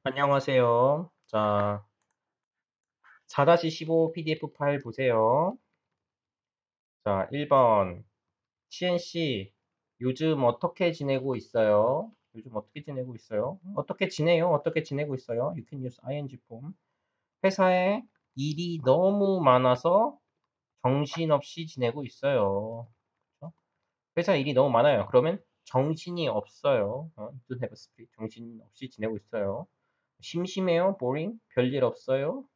안녕하세요. 자, 4-15 PDF 파일 보세요. 자, 1번. CNC, 요즘 어떻게 지내고 있어요? 요즘 어떻게 지내고 있어요? 어떻게 지내요? 어떻게 지내고 있어요? You can use ing form. 회사에 일이 너무 많아서 정신없이 지내고 있어요. 그렇죠? 회사 일이 너무 많아요. 그러면 정신이 없어요. don't have a spirit. 정신없이 지내고 있어요. 심심해요? boring? 별일 없어요?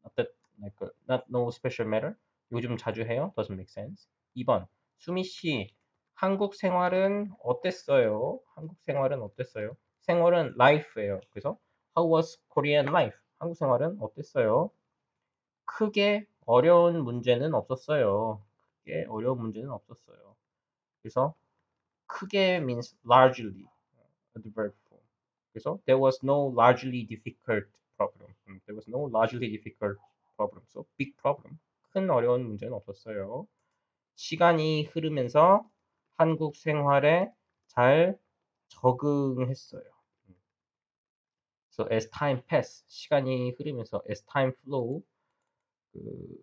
not that like not no special matter. 요즘 자주 해요. doesn't make sense. 2번. 수미 씨, 한국 생활은 어땠어요? 한국 생활은 어땠어요? 생활은 life예요. 그래서 how was Korean life? 한국 생활은 어땠어요? 크게 어려운 문제는 없었어요. 크게 어려운 문제는 없었어요. 그래서 크게 means largely adverb form. 그래서 there was no largely difficult problem. There was no largely difficult problem. So big problem. 큰 어려운 문제는 없었어요. 시간이 흐르면서 한국 생활에 잘 적응했어요. So as time passed, 시간이 흐르면서 as time flow,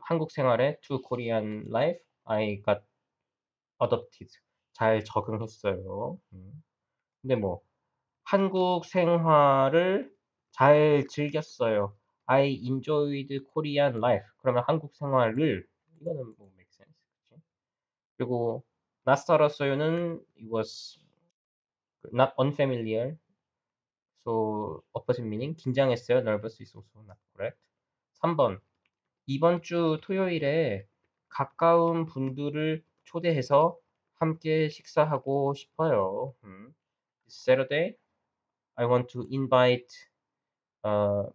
한국 생활에 to Korean life, I got adopted. 잘 적응했어요. 근데 뭐 한국 생활을 잘 즐겼어요. I enjoyed Korean life. 그러면 한국 생활을 이거는 뭐 make sense. 그치? 그리고 낯설었어요는 it was not unfamiliar. So opposite meaning 긴장했어요. nervous is also not correct. 3번 이번 주 토요일에 가까운 분들을 초대해서 함께 식사하고 싶어요. Saturday I want to invite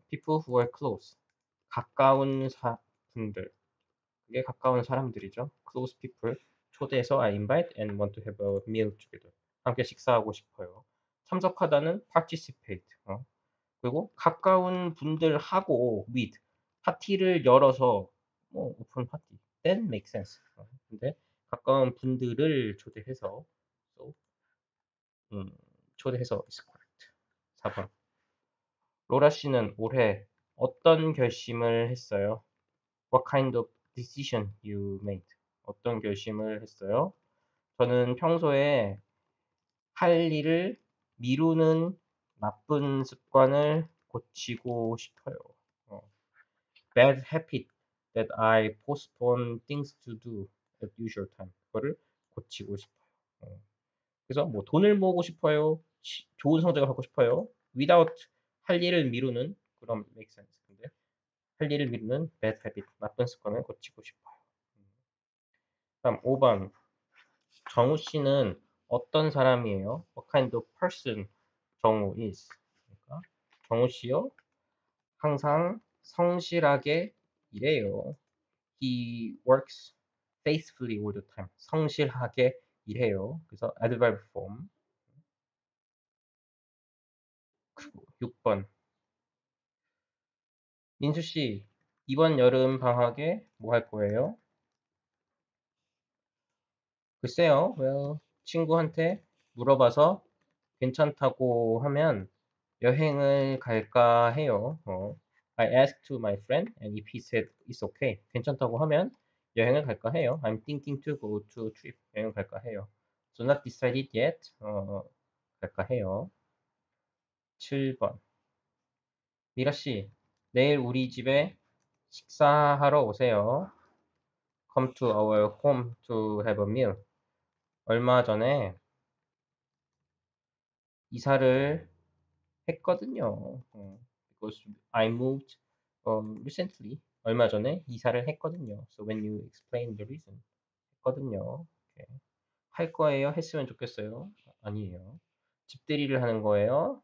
people who are close. 가까운 분들. 그게 가까운 사람들이죠. close people. 초대해서 I invite and want to have a meal together. 함께 식사하고 싶어요. 참석하다는 participate. 그리고 가까운 분들하고 with 파티를 열어서 뭐 오픈 파티. then make sense. 근데 가까운 분들을 초대해서 so, 초대해서 is correct. 4번. 로라 씨는 올해 어떤 결심을 했어요? What kind of decision you made? 어떤 결심을 했어요? 저는 평소에 할 일을 미루는 나쁜 습관을 고치고 싶어요. Bad habit that I postpone things to do at usual time. 그거를 고치고 싶어요. 그래서 뭐 돈을 모으고 싶어요. 좋은 성적을 갖고 싶어요. without 할 일을 미루는 그런 make sense. 근데 할 일을 미루는 bad habit, 나쁜 습관을 고치고 싶어요. 다음 5번. 정우 씨는 어떤 사람이에요? What kind of person 정우 is? 그러니까 정우 씨요? 항상 성실하게 일해요. He works faithfully all the time. 성실하게 일해요. 그래서 adverb form. 그리고 6번. 민수 씨, 이번 여름 방학에 뭐 할 거예요? 글쎄요. well, 친구한테 물어봐서 괜찮다고 하면 여행을 갈까 해요. I asked to my friend and if he said it's okay. 괜찮다고 하면 여행을 갈까 해요. I'm thinking to go to a trip. 여행을 갈까 해요. So not decided yet. 갈까 해요. 7번. 미라 씨, 내일 우리 집에 식사하러 오세요. Come to our home to have a meal. 얼마 전에 이사를 했거든요. because I moved recently. 얼마 전에 이사를 했거든요. So when you explain the reason, 했거든요. 이렇게. 할 거예요? 했으면 좋겠어요. 아니에요. 집들이를 하는 거예요.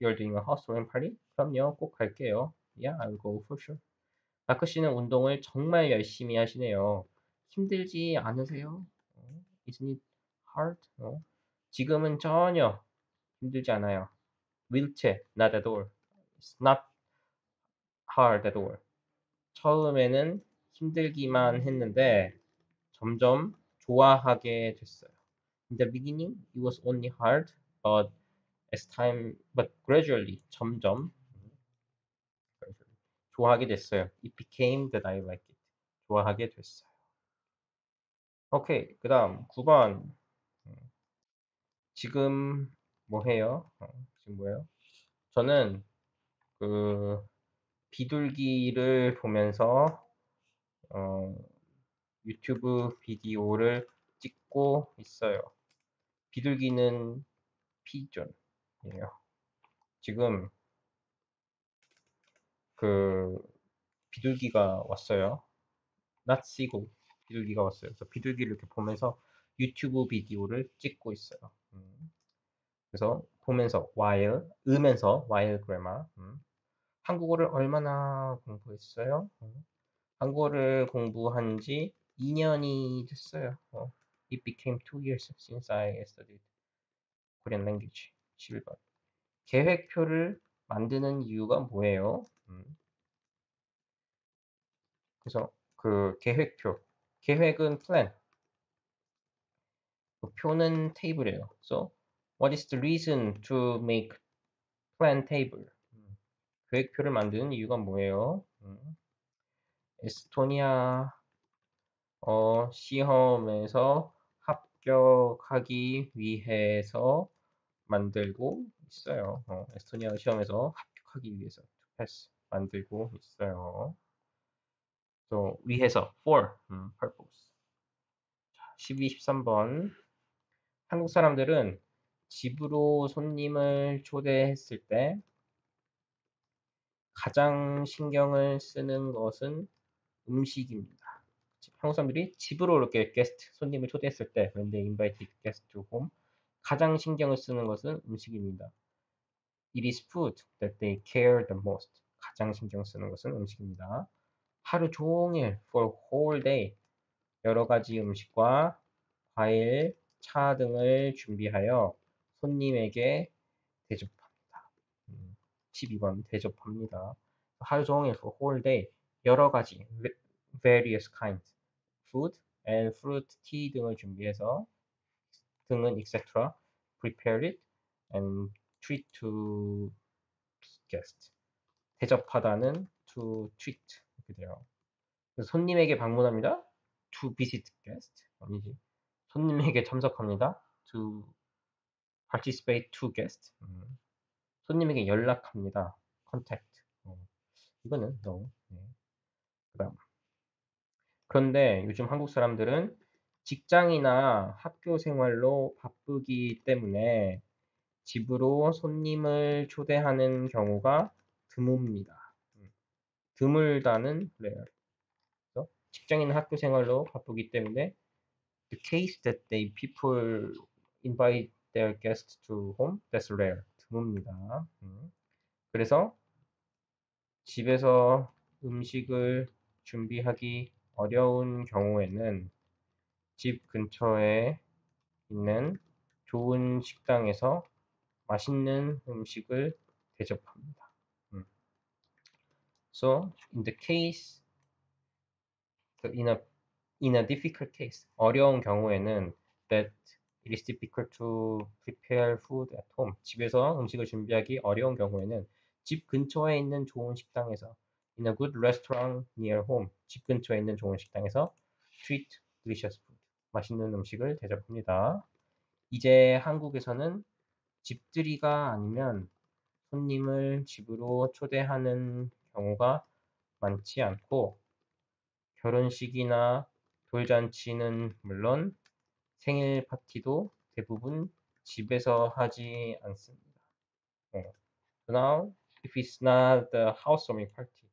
You're doing a housewarming party? 그럼요. 꼭 갈게요. Yeah, I'll go for sure. 마크 씨는 운동을 정말 열심히 하시네요. 힘들지 않으세요? Isn't it hard? 지금은 전혀 힘들지 않아요. wheelchair, not at all. It's not hard at all. 처음에는 힘들기만 했는데 점점 좋아하게 됐어요. In the beginning, it was only hard, but as time, but gradually, 점점 좋아하게 됐어요. It became that I like it. 좋아하게 됐어요. 오케이, 그 다음 9번. 지금 뭐 해요? 지금 뭐예요? 저는 그 비둘기를 보면서 유튜브 비디오를 찍고 있어요. 비둘기는 피존이에요. 지금 그 비둘기가 왔어요. not seagull. 비둘기가 왔어요. 그래서 비둘기를 이렇게 보면서 유튜브 비디오를 찍고 있어요. 그래서 보면서 while, 으면서 while grammar. 한국어를 얼마나 공부했어요? 한국어를 공부한 지 2년이 됐어요. It became 2 years since I studied Korean language. 11번. 계획표를 만드는 이유가 뭐예요? 그래서 그 계획표. 계획은 plan. 그 표는 table이에요. So, what is the reason to make plan table? 계획표를 만드는 이유가 뭐예요? 에스토니아 시험에서 합격하기 위해서 만들고 있어요. 에스토니아 시험에서 합격하기 위해서 패스 만들고 있어요. 또 위해서 for purpose. 12, 13번. 한국 사람들은 집으로 손님을 초대했을 때 가장 신경을 쓰는 것은 음식입니다. 한국 사람들이 집으로 이렇게 게스트, 손님을 초대했을 때 when they invited guests to home 가장 신경을 쓰는 것은 음식입니다. It is food that they care the most. 가장 신경 쓰는 것은 음식입니다. 하루 종일 for whole day 여러 가지 음식과 과일, 차 등을 준비하여 손님에게 대접합니다. 12번 대접합니다. 하루 종일 for whole day 여러 가지 various kinds food and fruit, tea 등을 준비해서 등은 etc. prepare it and treat to guest. 대접하다는 to treat 이렇게 돼요. 그래서 손님에게 방문합니다. to visit guest 아니지. 손님에게 참석합니다. to participate to guest. 손님에게 연락합니다. contact. 이거는 no. 네. 그다음. 그런데 요즘 한국 사람들은 직장이나 학교 생활로 바쁘기 때문에 집으로 손님을 초대하는 경우가 드뭅니다. 드물다는 rare. 직장이나 학교 생활로 바쁘기 때문에 the case that they people invite their guests to home, that's rare. 드뭅니다. 그래서 집에서 음식을 준비하기 어려운 경우에는 집 근처에 있는 좋은 식당에서 맛있는 음식을 대접합니다. So, in the case, in a difficult case, 어려운 경우에는 that it is difficult to prepare food at home. 집에서 음식을 준비하기 어려운 경우에는 집 근처에 있는 좋은 식당에서 in a good restaurant near home. 집 근처에 있는 좋은 식당에서 treat delicious food. 맛있는 음식을 대접합니다. 이제 한국에서는 집들이가 아니면 손님을 집으로 초대하는 경우가 많지 않고 결혼식이나 돌잔치는 물론 생일 파티도 대부분 집에서 하지 않습니다. Now, if it's not the housewarming party,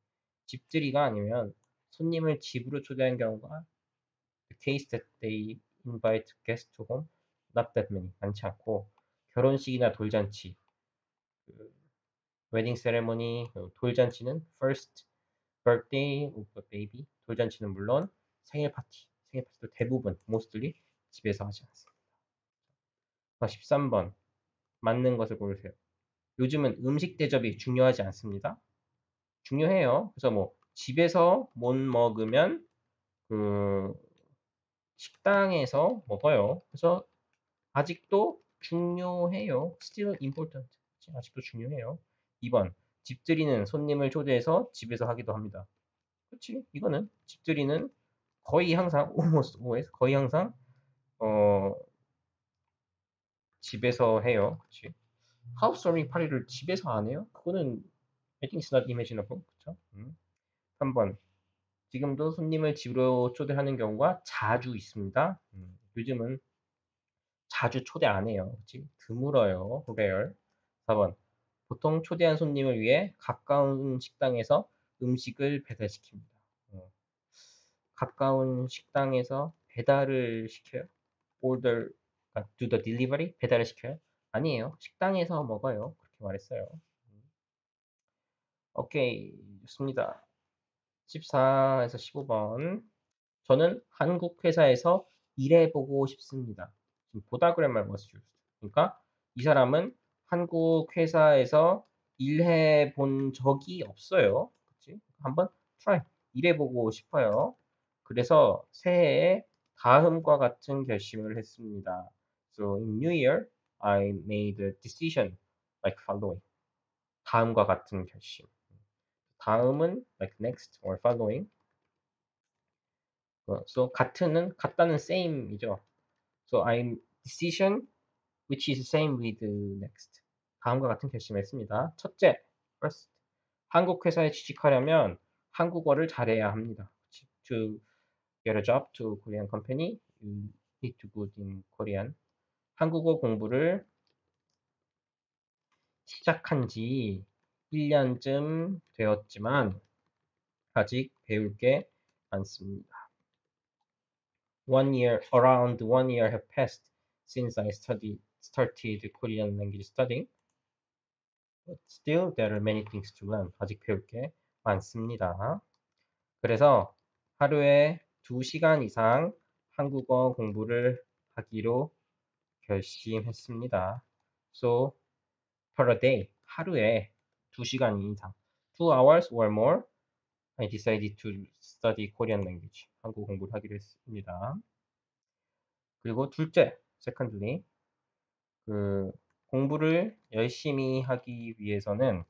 집들이가 아니면 손님을 집으로 초대하는 경우가 the case that they invite guests to home, not that many, 많지 않고 결혼식이나 돌잔치, 웨딩 세레머니, 돌잔치는 first birthday of a baby, 돌잔치는 물론 생일 파티도 대부분 mostly 집에서 하지 않습니다. 13번 맞는 것을 고르세요. 요즘은 음식 대접이 중요하지 않습니다. 중요해요. 그래서 뭐 집에서 못 먹으면 그 식당에서 먹어요. 그래서 아직도 중요해요. Still important. 아직도 중요해요. 2번 집들이는 손님을 초대해서 집에서 하기도 합니다. 그렇지? 이거는 집들이는 거의 항상 almost always 거의 항상 어 집에서 해요. 그렇지? 하우스워밍 파티를 집에서 안 해요? 그거는 I think it's not imaginable. 그렇죠? 3번 지금도 손님을 집으로 초대하는 경우가 자주 있습니다. 요즘은 자주 초대 안 해요. 그치? 드물어요. rare. 4번 보통 초대한 손님을 위해 가까운 식당에서 음식을 배달시킵니다. 어, 가까운 식당에서 배달을 시켜요? order, do the delivery? 배달을 시켜요? 아니에요. 식당에서 먹어요. 그렇게 말했어요. 오케이, 좋습니다. 14에서 15번. 저는 한국 회사에서 일해보고 싶습니다. 지금 보다 그래말 was used. 그러니까 이 사람은 한국 회사에서 일해 본 적이 없어요. 그치? 한번 try 일해보고 싶어요. 그래서 새해에 다음과 같은 결심을 했습니다. So in New Year, I made a decision like following. 다음과 같은 결심. 다음은 like next or following. So 같은은 같다는 same이죠. So I'm decision which is same with next. 다음과 같은 결심을 했습니다. 첫째, first. 한국 회사에 취직하려면 한국어를 잘해야 합니다. To get a job to Korean company, you need to good in Korean. 한국어 공부를 시작한 지 1년쯤 되었지만 아직 배울 게 많습니다. Around 1 year have passed since I started Korean language studying. But still, there are many things to learn. 아직 배울 게 많습니다. 그래서 하루에 2시간 이상 한국어 공부를 하기로 결심했습니다. So, per day, 하루에 2시간 이상, 2 hours or more, I decided to study Korean language. 한국어 공부를 하기로 했습니다. 그리고 둘째, secondly, 공부를 열심히 하기 위해서는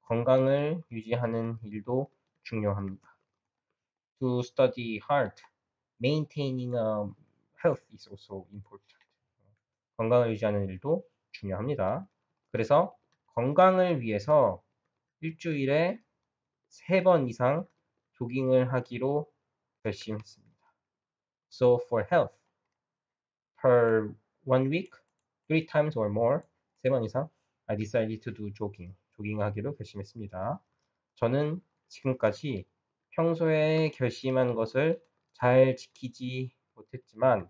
건강을 유지하는 일도 중요합니다. To study hard, maintaining health is also important. 건강을 유지하는 일도 중요합니다. 그래서 건강을 위해서 일주일에 3번 이상 조깅을 하기로 결심했습니다. So for health, per 1 week, 3 times or more, 3번 이상, I decided to do jogging. 조깅하기로 결심했습니다. 저는 지금까지 평소에 결심한 것을 잘 지키지 못했지만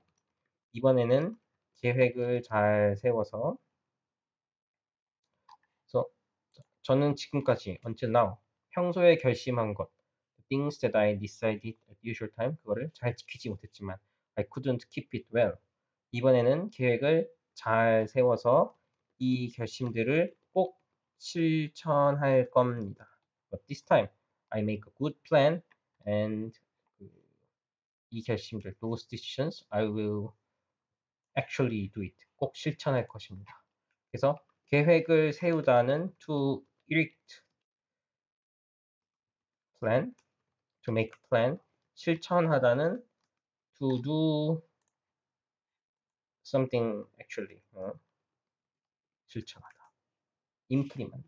이번에는 계획을 잘 세워서 그래서 저는 지금까지 until now 평소에 결심한 것 things that I decided at usual time 그거를 잘 지키지 못했지만 I couldn't keep it well. 이번에는 계획을 잘 세워서 이 결심들을 꼭 실천할 겁니다. But this time I make a good plan and 이 결심들, those decisions, I will actually do it. 꼭 실천할 것입니다. 그래서 계획을 세우다는 to erect plan, to make a plan, 실천하다는 to do something actually, 실천하다, implement.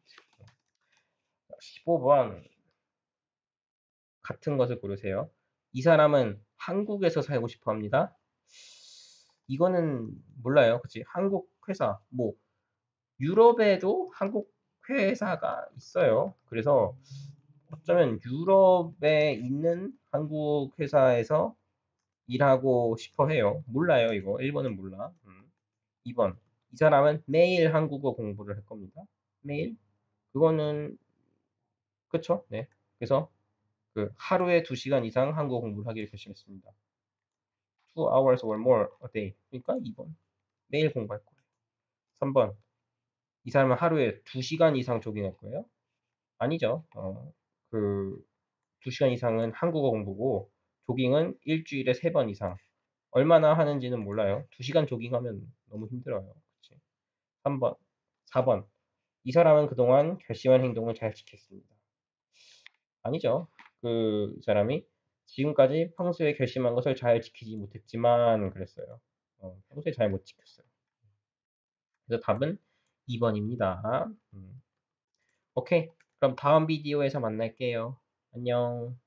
15번 같은 것을 고르세요. 이 사람은 한국에서 살고 싶어 합니다. 이거는 몰라요. 그치? 한국 회사, 뭐, 유럽에도 한국 회사가 있어요. 그래서 어쩌면 유럽에 있는 한국 회사에서 일하고 싶어 해요. 몰라요, 이거. 1번은 몰라. 2번. 이 사람은 매일 한국어 공부를 할 겁니다. 매일? 그거는, 그쵸? 네. 그래서 하루에 2시간 이상 한국어 공부를 하기로 결심했습니다. 2 hours or more a day. 그러니까 2번. 매일 공부할 거예요. 3번. 이 사람은 하루에 2시간 이상 조깅할 거예요? 아니죠. 그 2시간 이상은 한국어 공부고 조깅은 일주일에 3번 이상. 얼마나 하는지는 몰라요. 2시간 조깅하면 너무 힘들어요. 그치? 3번, 4번. 이 사람은 그동안 결심한 행동을 잘 지켰습니다. 아니죠. 그 사람이 지금까지 평소에 결심한 것을 잘 지키지 못했지만 그랬어요. 평소에 잘 못 지켰어요. 그래서 답은 2번입니다. 오케이. 그럼 다음 비디오에서 만날게요. 안녕.